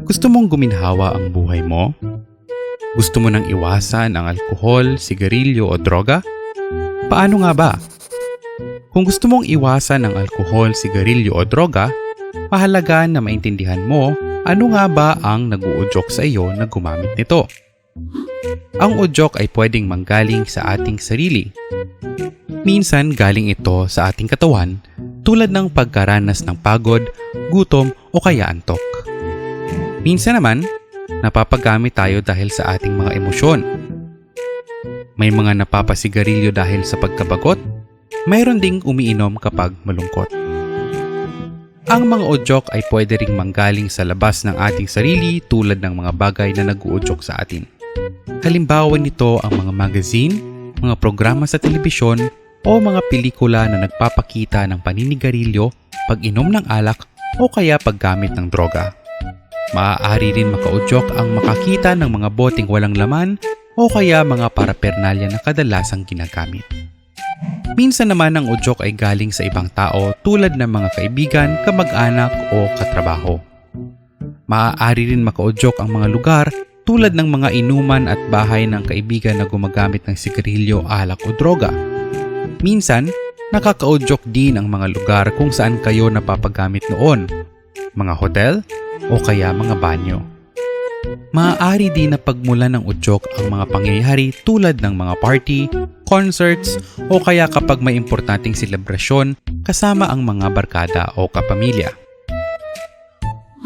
Gusto mong guminhawa ang buhay mo? Gusto mo nang iwasan ang alkohol, sigarilyo o droga? Paano nga ba? Kung gusto mong iwasan ang alkohol, sigarilyo o droga, mahalaga na maintindihan mo ano nga ba ang nag-uudyok sa iyo na gumamit nito. Ang udyok ay pwedeng manggaling sa ating sarili. Minsan galing ito sa ating katawan tulad ng pagkaranas ng pagod, gutom o kaya antok. Minsan naman, napapagamit tayo dahil sa ating mga emosyon. May mga napapasigarilyo dahil sa pagkabagot, mayroon ding umiinom kapag malungkot. Ang mga udyok ay pwede ring manggaling sa labas ng ating sarili tulad ng mga bagay na nag-uudyok sa atin. Halimbawa nito ang mga magazine, mga programa sa telebisyon o mga pelikula na nagpapakita ng paninigarilyo, pag-inom ng alak o kaya paggamit ng droga. Maaari rin makaudyok ang makakita ng mga boteng walang laman o kaya mga parapernalya na kadalasang ginagamit. Minsan naman ang udyok ay galing sa ibang tao tulad ng mga kaibigan, kamag-anak o katrabaho. Maaari rin makaudyok ang mga lugar tulad ng mga inuman at bahay ng kaibigan na gumagamit ng sigarilyo, alak o droga. Minsan, nakakaudyok din ang mga lugar kung saan kayo napapagamit noon, mga hotel o kaya mga banyo. Maaari din na pagmulan ng udyok ang mga pangyayari tulad ng mga party, concerts o kaya kapag may importanteng selebrasyon kasama ang mga barkada o kapamilya.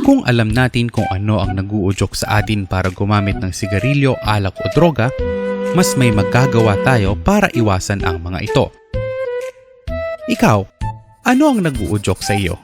Kung alam natin kung ano ang nag-uudyok sa atin para gumamit ng sigarilyo, alak o droga, mas may magagawa tayo para iwasan ang mga ito. Ikaw, ano ang nag-uudyok sa iyo?